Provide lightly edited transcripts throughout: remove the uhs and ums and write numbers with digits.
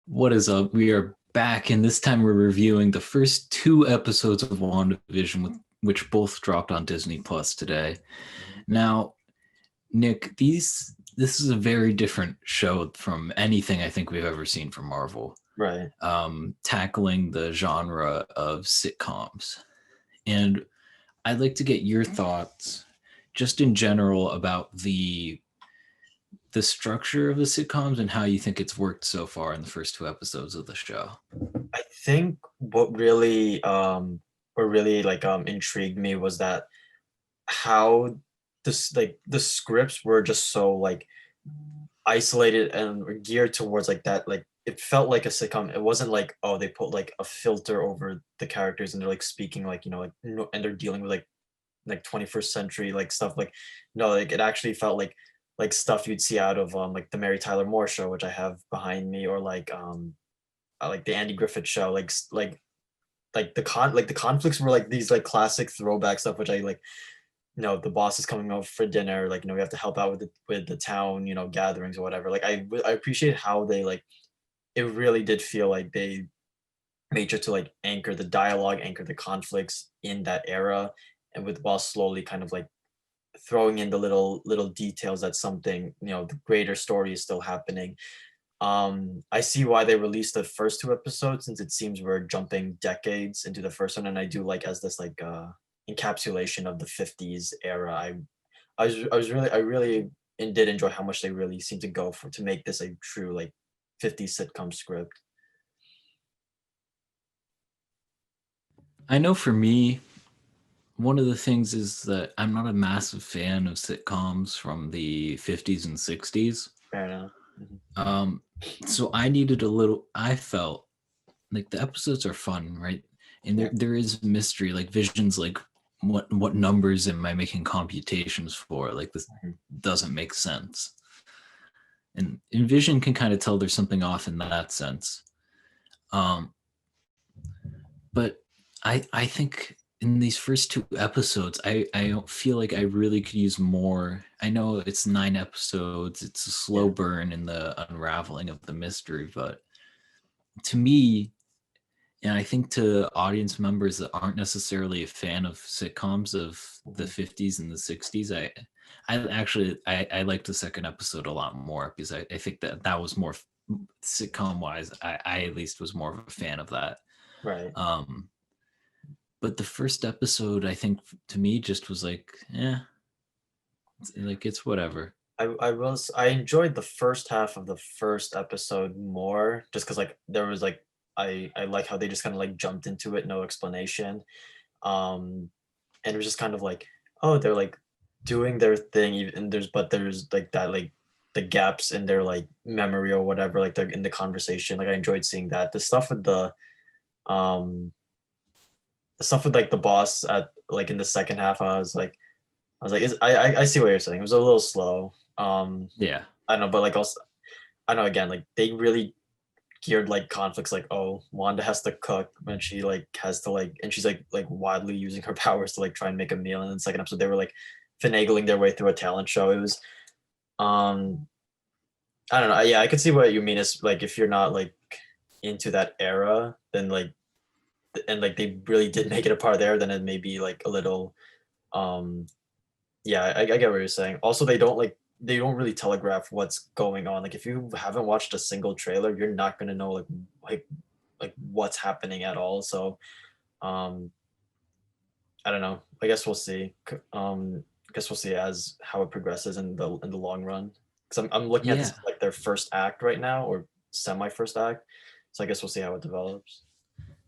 What is up? We are back, and this time we're reviewing the first two episodes of WandaVision, which both dropped on Disney Plus today. Mhm. Now, Nick, this is a very different show from anything I think we've ever seen from Marvel, Right. tackling the genre of sitcoms. And I'd like to get your thoughts, just in general, about the structure of the sitcoms and how you think it's worked so far in the first two episodes of the show. I think what really like intrigued me was that how the scripts were just so like isolated and were geared towards like that, like it felt like a sitcom. It wasn't like, oh, they put like a filter over the characters and they're like speaking like, like no, and they're dealing with like 21st century like stuff. Like no, like it actually felt like stuff you'd see out of like the Mary Tyler Moore Show, which I have behind me, or like the Andy Griffith Show, like the conflicts were like these like classic throwback stuff, which I like. The boss is coming over for dinner, like we have to help out with the town, gatherings or whatever. Like I appreciate how they like it really did feel like they made sure to like anchor the dialogue, anchor the conflicts in that era, and with while slowly kind of like throwing in the little details that something, the greater story is still happening. I see why they released the first two episodes, since it seems we're jumping decades into the first one, and I do like as this like encapsulation of the 50s era. I really and did enjoy how much they really seem to go for to make this a true like 50s sitcom script. I know for me, one of the things is that I'm not a massive fan of sitcoms from the 50s and 60s. Fair enough. Mhm. Um, so I needed a little, I felt like the episodes are fun, right? And there, Yeah. there is mystery, like Vision's like, what numbers am I making computations for? Like this Mhm. doesn't make sense. And Vision can kind of tell there's something off in that sense. Um, but I think in these first two episodes, I don't feel like I really could use more. I know it's 9 episodes, it's a slow Yeah. burn in the unraveling of the mystery, but to me, and I think to audience members that aren't necessarily a fan of sitcoms of the Mhm. 50s and the 60s, I liked the second episode a lot more because I think that was more sitcom wise. I at least was more of a fan of that. Right. Um, but the first episode, I think to me just was like, like it's whatever. I enjoyed the first half of the first episode more, just because like there was like I like how they just kind of like jumped into it, no explanation. And it was just kind of like, oh, they're like doing their thing, even and there's like that like the gaps in their like memory or whatever, like they're in the conversation. Like I enjoyed seeing that. Um the stuff with like the boss at like in the second half, I was like, I see what you're saying. It was a little slow. Yeah. I don't know, but like also I know again, like they really geared like conflicts, like, oh, Wanda has to cook when she like has to like, and she's like wildly using her powers to like try and make a meal. And in the second episode they were like finagling their way through a talent show. It was um I don't know. Yeah, I could see what you mean. Is like if you're not like into that era, then like and like they really did make it a part there, then it may be like a little um yeah, I get what you're saying. Also, they don't really telegraph what's going on. Like if you haven't watched a single trailer, you're not gonna know like what's happening at all. So um I don't know. I guess we'll see. I guess we'll see as how it progresses in the long run. Because I'm looking at this Yeah. as like their first act right now, or semi first act. So I guess we'll see how it develops.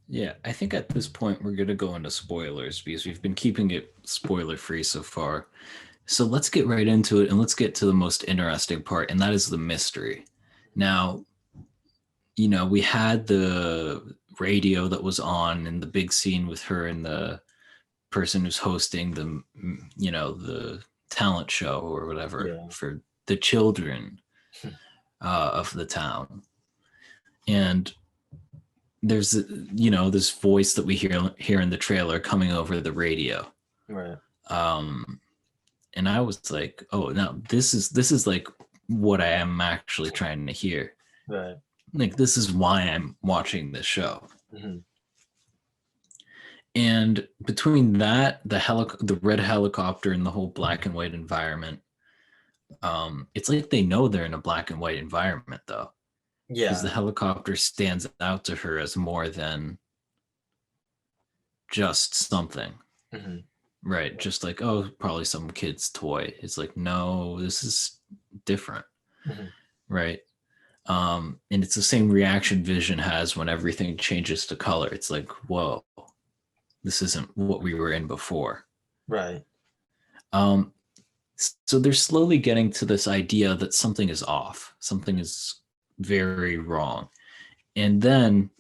Yeah. I think at this point we're going to go into spoilers because we've been keeping it spoiler free so far. So let's get right into it and let's get to the most interesting part, and that is the mystery. Now, we had the radio that was on and the big scene with her and the person who's hosting the talent show or whatever Yeah. for the children of the town. And there's this voice that we hear in the trailer coming over the radio. Right. Um, and I was like, oh, now this is like what I am actually trying to hear. Right. Like, this is why I'm watching this show. Hmm. And between that, the red helicopter, and the whole black and white environment, it's like they know they're in a black and white environment, though, because the Yeah. helicopter stands out to her as more than just something, Hmm. right? Just like, oh, probably some kid's toy. It's like, no, this is different, Hmm. right? And it's the same reaction Vision has when everything changes to color. It's like, whoa, this isn't what we were in before. Right. Um, so they're slowly getting to this idea that something is off, something is very wrong. And then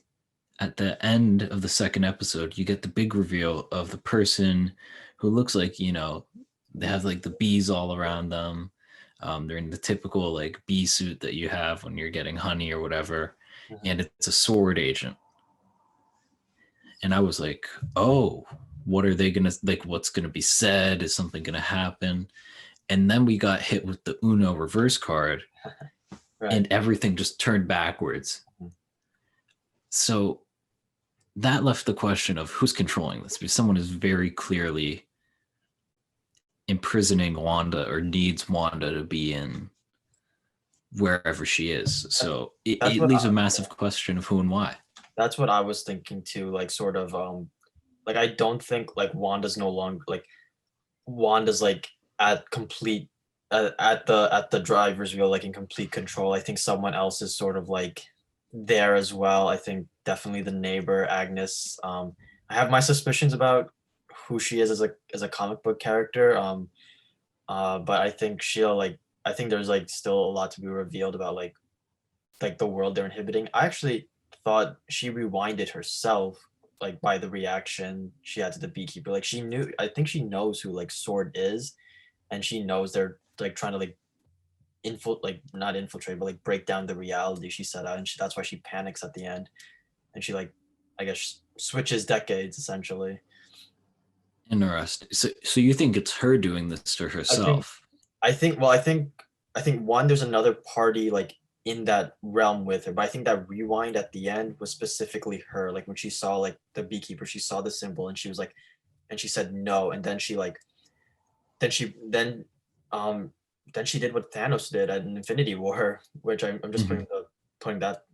at the end of the second episode, you get the big reveal of the person who looks like, they have like the bees all around them. They're in the typical like bee suit that you have when you're getting honey or whatever. Hmm. And it's a sword agent. And I was like, oh, what are they going to, like, what's going to be said? Is something going to happen? And then we got hit with the Uno reverse card, Right. and everything just turned backwards. Mhm. So that left the question of who's controlling this, because someone is very clearly imprisoning Wanda, or needs Wanda to be in wherever she is. So it, That's it what I, leaves a massive question of who and why. that's what I was thinking too. Like sort of like I don't think like Wanda's no longer like Wanda's like at complete at the driver's wheel, like in complete control. I think someone else is sort of like there as well. I think definitely the neighbor Agnes. I have my suspicions about who she is as a comic book character. But I think she'll like I think there's like still a lot to be revealed about like the world they're inhibiting. I actually thought she rewinded herself like by the reaction she had to the beekeeper. Like she knew I think she knows who like Sword is, and she knows they're like trying to like like not infiltrate but like break down the reality she set out, and that's why she panics at the end, and she like I guess switches decades essentially. Interesting. So you think it's her doing this to I think herself? I think one there's another party like in that realm with her, but I think that rewind at the end was specifically her. Like when she saw like the beekeeper, she saw the symbol and she was like, and she said no, and then she like then she um then she did what Thanos did at Infinity War, which I'm just Mhm. putting that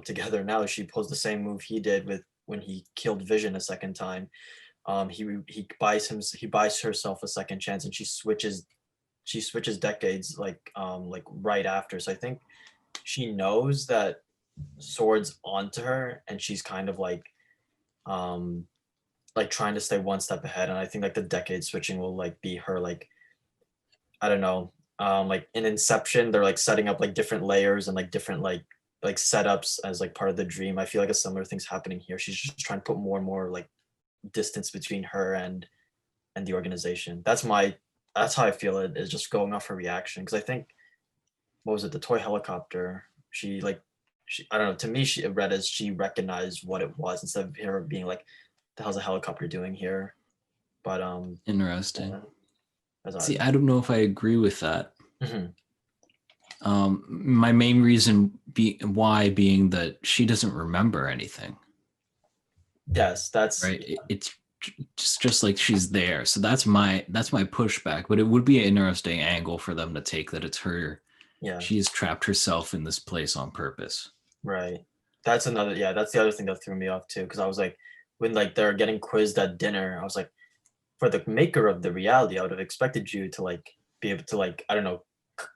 together now. She pulls the same move he did with when he killed Vision a second time. He buys herself a second chance, and she switches decades like right after. So I think she knows that Sword's onto her, and she's kind of um like trying to stay one step ahead. And I think like the decade switching will like be her like I don't know like in Inception they're like setting up like different layers and like different like setups as like part of the dream. I feel like a similar thing's happening here. She's just trying to put more and more like distance between her and the organization. That's how I feel it is just going off her reaction, because I think what was it, the toy helicopter, she like she I don't know, to me she read as she recognized what it was instead of her being like the hell's a helicopter doing here. But Interesting. yeah, that's how I See, think. I don't know if I agree with that. Mhm. My main reason why being that she doesn't remember anything, Yes, that's right? It's just like she's there. So that's my pushback. But it would be an interesting angle for them to take, that it's her. yeah, She has trapped herself in this place on purpose. right. That's another yeah, that's the other thing that threw me off too, because I was like when like they're getting quizzed at dinner, I was like, for the maker of the reality, I would have expected you to like be able to like I don't know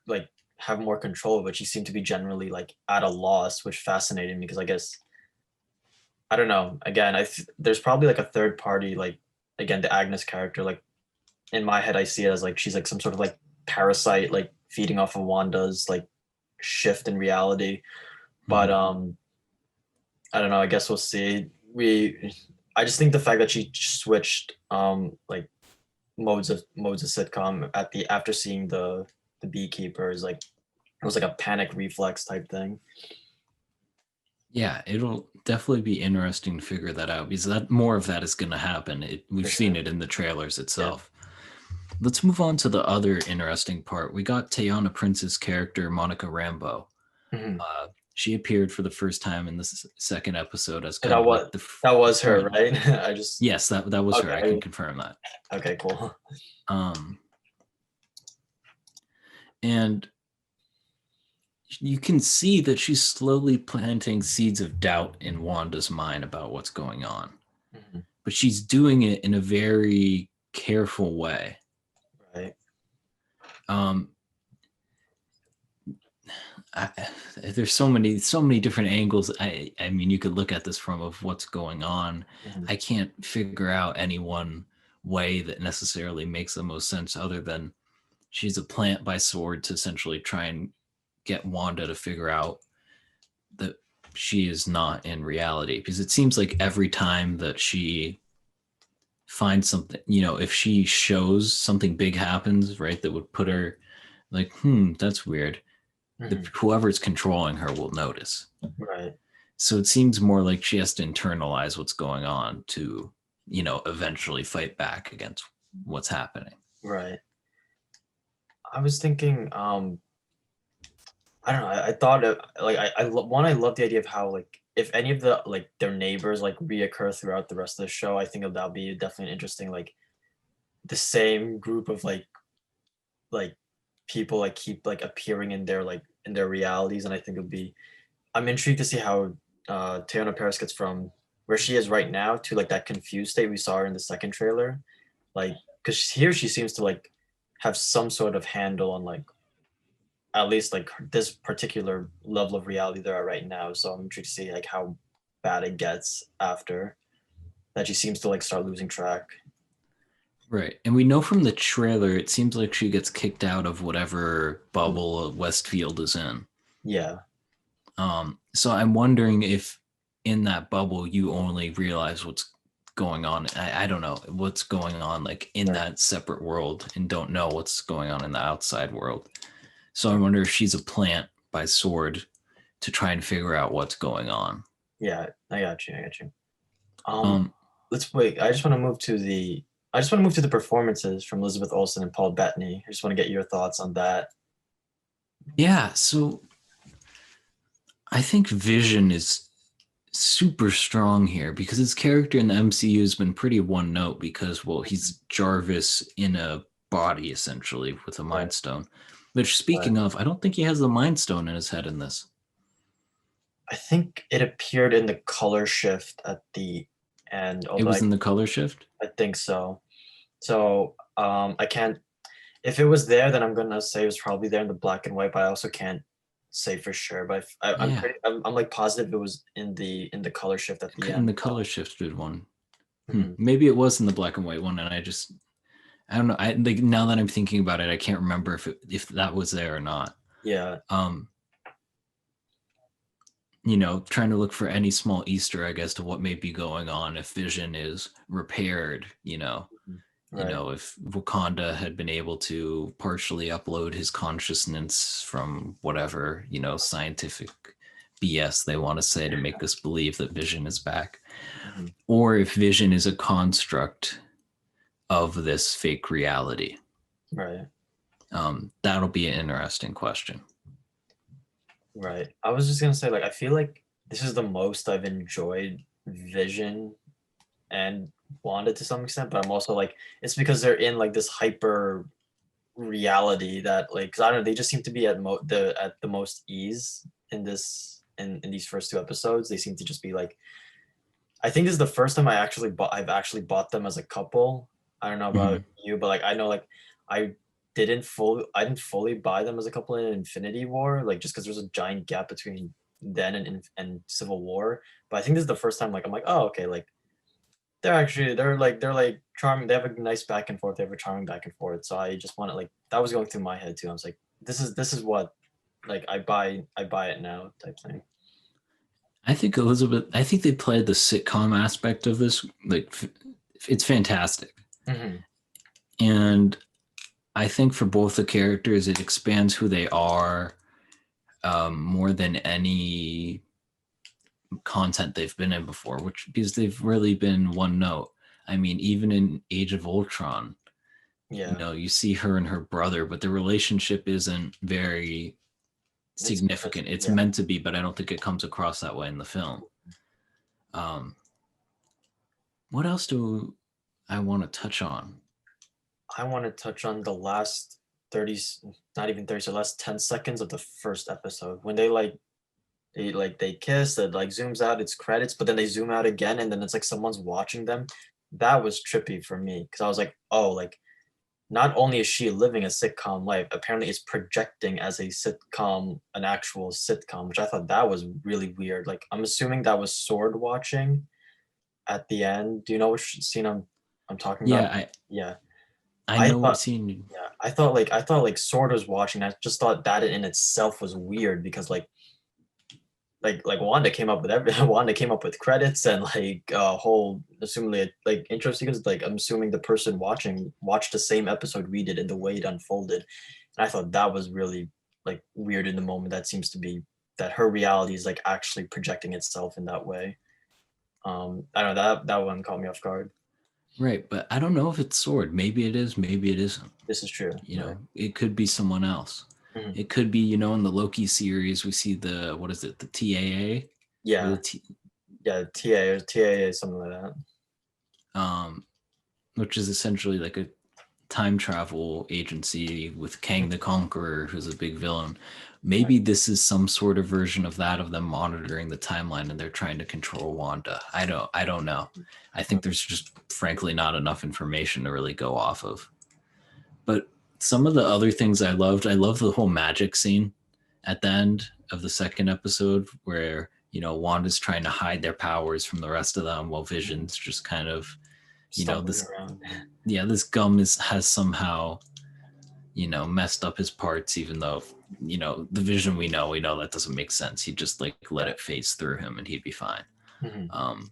like have more control, but you seem to be generally like at a loss, which fascinated me because I guess I don't know. Again, there's probably like a third party, like again the Agnes character. Like in my head, I see it as like she's like some sort of like parasite, like feeding off of Wanda's like shift in reality. But Mhm. I don't know. I guess we'll see. I just think the fact that she switched like modes of sitcom at the after seeing the beekeeper is like it was like a panic reflex type thing. Yeah, it'll definitely be interesting to figure that out, because that more of that is going to happen. We've For seen sure. it in the trailers Yeah. itself. Let's move on to the other interesting part. We got Tayana Prince's character, Monica Rambeau. Mhm. She appeared for the first time in this second episode as So kind of like the that was her, friend. right? I just Yes, that was her. I can okay. confirm that. Okay, cool. Um, and you can see that she's slowly planting seeds of doubt in Wanda's mind about what's going on. Mhm. But she's doing it in a very careful way. Right. Um, there's so many different angles. I mean, you could look at this from of what's going on. Mhm. I can't figure out any one way that necessarily makes the most sense other than she's a plant by sword to essentially try and get Wanda to figure out that she is not in reality, because it seems like every time that she finds something, if she shows something big happens, right, that would put her like, that's weird, Mhm. whoever's controlling her will notice. Right. So it seems more like she has to internalize what's going on to, eventually fight back against what's happening. Right. I was thinking, I don't know. I thought like I love the idea of how like if any of the like their neighbors like reoccur throughout the rest of the show, I think that'll be definitely interesting. Like the same group of like people like keep like appearing in their realities, and I think it'll be. I'm intrigued to see how Teyonah Paris gets from where she is right now to like that confused state we saw her in the second trailer, like because here she seems to like have some sort of handle on like at least like this particular level of reality they're at right now. So I'm intrigued to see like how bad it gets after that. She seems to like start losing track. Right. And we know from the trailer, it seems like she gets kicked out of whatever bubble Westfield is in. Yeah. So I'm wondering if in that bubble you only realize what's going on. I don't know what's going on like in Right. that separate world and don't know what's going on in the outside world. So I wonder if she's a plant by sword to try and figure out what's going on. Yeah. I got you. I got you. Um, Let's wait. I just want to move to the performances from Elizabeth Olsen and Paul Bettany. I just want to get your thoughts on that. yeah, so I think Vision is super strong here because his character in the MCU has been pretty one note because, well, he's Jarvis in a body essentially with a Right. Mind Stone. Which, Right. speaking of, I don't think he has the Mind Stone in his head in this. I think it appeared in the color shift at the end, It although was in the color shift. I think so. So I can't. If it was there, then I'm gonna say it was probably there in the black and white. But I also can't say for sure. But I'm Yeah, pretty. I'm like positive it was in the color shift at the in end. the color shifted one. Mhm. Maybe it was in the black and white one, and I don't know. I like now that I'm thinking about it, I can't remember if that was there or not. Yeah. Um, trying to look for any small Easter egg as to what may be going on if Vision is repaired, Mhm. Right. if Wakanda had been able to partially upload his consciousness from whatever, scientific BS they want to say to make us believe that Vision is back, Mhm. or if Vision is a construct of this fake reality. Right. That'll be an interesting question. Right. I was just gonna say, like, I feel like this is the most I've enjoyed Vision and Wanda to some extent, but I'm also like, it's because they're in like this hyper reality that like, 'cause I don't know, they just seem to be at the most ease in in these first two episodes. They seem to just be like, I think this is the first time I've actually bought them as a couple. I don't know about Mhm. you, but like I know like I I didn't fully buy them as a couple in Infinity War, like just because there's a giant gap between then and Civil War. But I think this is the first time like I'm like, oh okay, like they're like charming. They have a nice back and forth. They have a charming back and forth. So I just want to like that was going through my head too. I was like, this is what like I buy it now type thing. I think they played the sitcom aspect of this. Like, it's fantastic. Hmm. And I think for both the characters, it expands who they are more than any content they've been in before, which because they've really been one note. I mean, even in Age of Ultron, Yeah. you see her and her brother, but the relationship isn't very significant. It's yeah. meant to be, but I don't think it comes across that way in the film. Um, what else do I want to touch on? I want to touch on the last 30, not even 30, so last 10 seconds of the first episode when they kiss, it like zooms out, it's credits, but then they zoom out again, and then it's like someone's watching them. That was trippy for me because I was like, oh, like not only is she living a sitcom life, apparently it's projecting as a sitcom, an actual sitcom, which I thought that was really weird. Like I'm assuming that was Sword watching at the end. Do you know which scene I'm talking Yeah, about? Yeah. I I know what thought scene. yeah, I thought like Sword was watching. I just thought that in itself was weird because like Wanda came up with Wanda came up with credits and like a whole assumingly like intro sequence. Like I'm assuming the person watching watched the same episode we did and the way it unfolded. And I thought that was really like weird in the moment. That seems to be that her reality is like actually projecting itself in that way. I don't know that one caught me off guard. Right, but I don't know if it's Sword. Maybe it is, maybe it isn't. This is true. You Right. know, it could be someone else. Mhm. It could be, you know, in the Loki series, we see the, what is it, the TAA? Or Yeah. the T, Yeah. TAA something like that. um, which is essentially like a time travel agency with Kang the Conqueror, who's a big villain. Right. Maybe this is some sort of version of that, of them monitoring the timeline and they're trying to control Wanda. I don't know. I think there's just frankly not enough information to really go off of. But some of the other things I love the whole magic scene at the end of the second episode where, you know, Wanda's trying to hide their powers from the rest of them while Vision's just kind of, you know, Stumbling around. this gum has somehow, you know, messed up his parts, even though, you know, the Vision we know that doesn't make sense. He'd just like let Right. it phase through him and he'd be fine. Mhm. Um,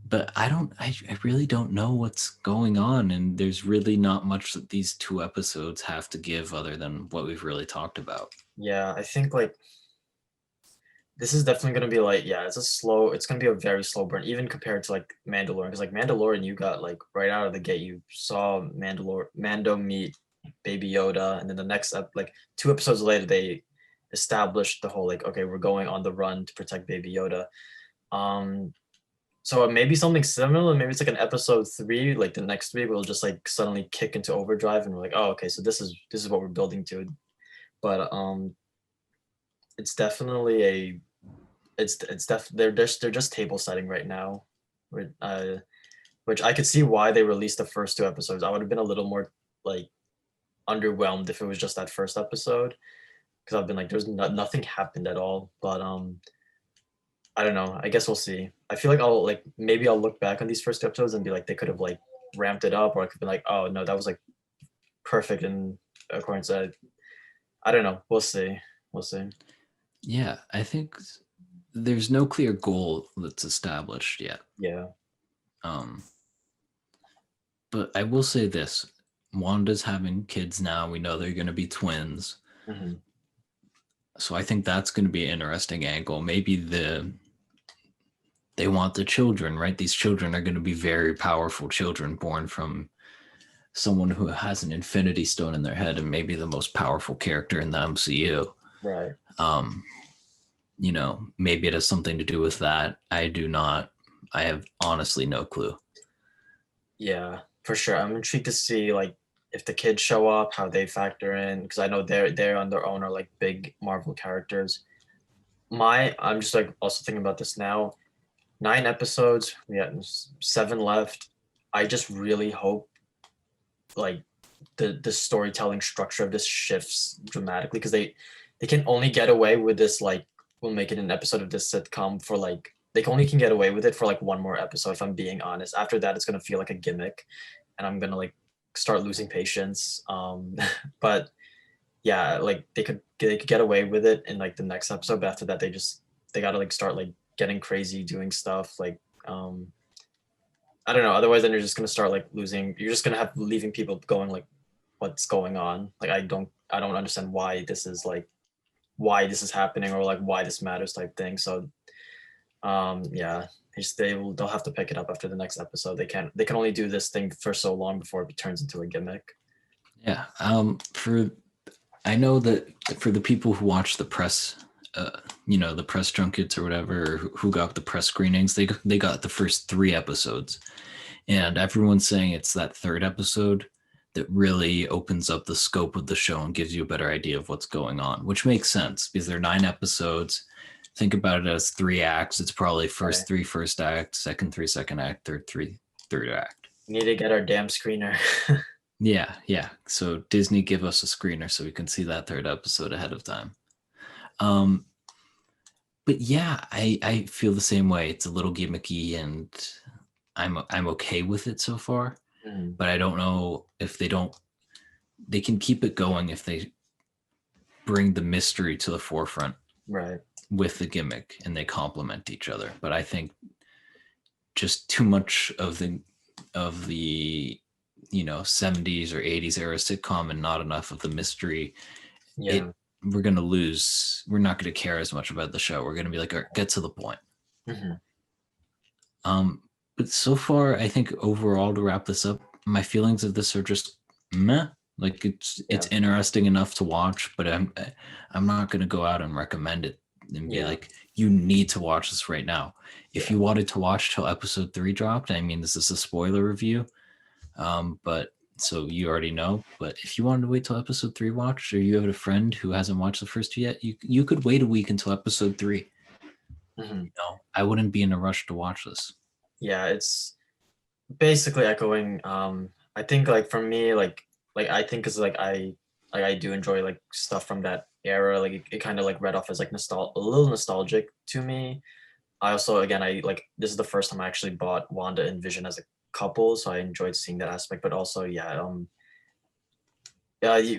but I really don't know what's going on, and there's really not much that these two episodes have to give other than what we've really talked about. Yeah, I think like this is definitely gonna be like yeah, it's gonna be a very slow burn, even compared to like Mandalorian. Because like Mandalorian, you got like right out of the gate, you saw Mando meet Baby Yoda, and then the next like 2 episodes later, they established the whole like okay, we're going on the run to protect Baby Yoda. Um, so maybe something similar. Maybe it's like an episode 3, like the next week, we'll just like suddenly kick into overdrive, and we're like, oh, okay, so this is what we're building to. But it's definitely a they're just table setting right now, which I could see why they released the first 2 episodes. I would have been a little more like underwhelmed if it was just that first episode because I've been like there's nothing happened at all. But I don't know. I guess we'll see. I feel like I'll like maybe I'll look back on these first 2 episodes and be like they could have like ramped it up, or I could be like oh no that was like perfect in accordance to I don't know. We'll see. We'll see. Yeah, I think there's no clear goal that's established yet. Yeah. Um, but I will say this: Wanda's having kids now. We know they're going to be twins, Hmm. so I think that's going to be an interesting angle. Maybe they want the children, right? These children are going to be very powerful children born from someone who has an infinity stone in their head and maybe the most powerful character in the MCU. Right. Um, you know, maybe it has something to do with that. I do not. I have honestly no clue. Yeah, for sure. I'm intrigued to see like if the kids show up, how they factor in, because I know they're on their own are like big Marvel characters. I'm just like also thinking about this now. 9 episodes, we got 7 left. I just really hope like the storytelling structure of this shifts dramatically because they can only get away with this like we'll make it an episode of this sitcom for like they only can get away with it for like one more episode if I'm being honest. After that it's gonna feel like a gimmick and I'm gonna like start losing patience. But yeah, like they could get away with it in like the next episode, but after that they gotta like start like getting crazy doing stuff like I don't know. Otherwise, then you're just gonna start like losing. You're just gonna have leaving people going like, "What's going on?" Like I don't understand why this is happening or like why this matters type thing. So, yeah, they'll have to pick it up after the next episode. They can only do this thing for so long before it turns into a gimmick. Yeah. For I know that for the people who watch the press, the press junkets or whatever, or who got the press screenings, they got the first 3 episodes, and everyone's saying it's that third episode that really opens up the scope of the show and gives you a better idea of what's going on, which makes sense because they're 9 episodes. Think about it as 3 acts. It's probably first Right. 3 first act, second 3 second act, third 3 third act. We need to get our damn screener. Yeah, yeah. So Disney give us a screener so we can see that third episode ahead of time. Um, but yeah, I feel the same way. It's a little gimmicky, and I'm okay with it so far. Mhm. But I don't know if they can keep it going if they bring the mystery to the forefront Right. with the gimmick and they complement each other. But I think just too much of the 70s or 80s era sitcom and not enough of the mystery, Yeah. we're going to lose. We're not going to care as much about the show. We're going to be like, get to the point. Hmm. um but so far, I think overall, to wrap this up, my feelings of this are just meh. Like it's Yeah. interesting enough to watch, but I'm not going to go out and recommend it and be Yeah. like, you need to watch this right now. If Yeah. you wanted to watch till episode 3 dropped, I mean, this is a spoiler review, but so you already know. But if you wanted to wait till episode 3 watched, or you have a friend who hasn't watched the first 2 yet, you could wait a week until episode 3. Hmm. I wouldn't be in a rush to watch this. Yeah. It's basically echoing. I think like for me, like I think is like I do enjoy like stuff from that era. Like it kind of like read off as like a little nostalgic to me. I also, again, I like this is the first time I actually bought Wanda and Vision as a couple, so I enjoyed seeing that aspect. But also, yeah,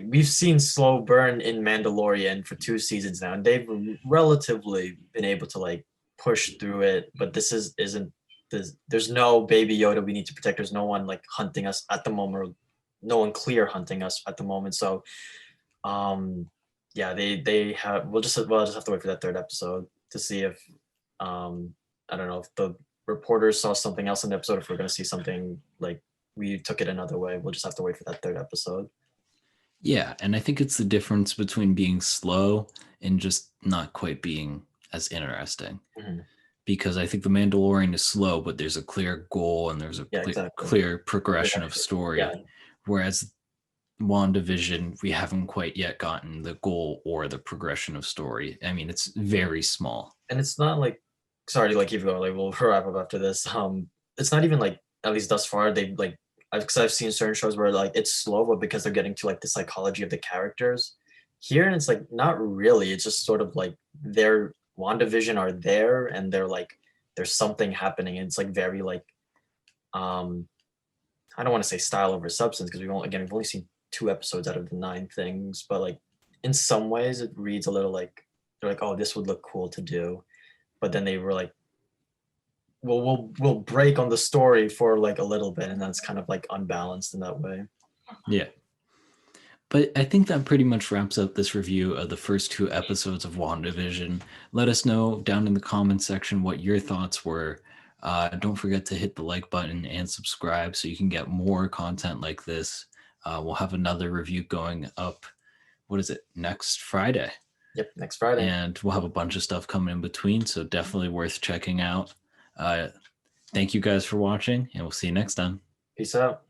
we've seen slow burn in Mandalorian for 2 seasons now, and they've relatively been able to like push through it. But this isn't there's no baby Yoda we need to protect. There's no one like hunting us at the moment, or no one clear hunting us at the moment. So, um, yeah, they have. We'll just have to wait for that third episode to see if I don't know if the reporters saw something else in the episode, if we're going to see something like we took it another way. We'll just have to wait for that third episode. Yeah, and I think it's the difference between being slow and just not quite being as interesting. Mhm. Because I think the Mandalorian is slow, but there's a clear goal and there's a Yeah, exactly. clear progression of Yeah, story. Whereas WandaVision, we haven't quite yet gotten the goal or the progression of story. I mean, it's very small. and it's not like, sorry to like keep going. Like we'll wrap up after this. It's not even like, at least thus far, they like because I've seen certain shows where like it's slow, but because they're getting to like the psychology of the characters. Here, and it's like not really. It's just sort of like their WandaVision are there, and they're like there's something happening. And it's like very like um I don't want to say style over substance because we've only seen 2 episodes out of the 9 things, but like in some ways it reads a little like they're like, oh, this would look cool to do, but then they were like, well, we'll break on the story for like a little bit, and that's kind of like unbalanced in that way. Yeah. But I think that pretty much wraps up this review of the first 2 episodes of WandaVision. Let us know down in the comments section what your thoughts were. Don't forget to hit the like button and subscribe so you can get more content like this. We'll have another review going up. What is it? Next Friday. Yep, next Friday. And we'll have a bunch of stuff coming in between. So definitely worth checking out. Thank you guys for watching, and we'll see you next time. Peace out.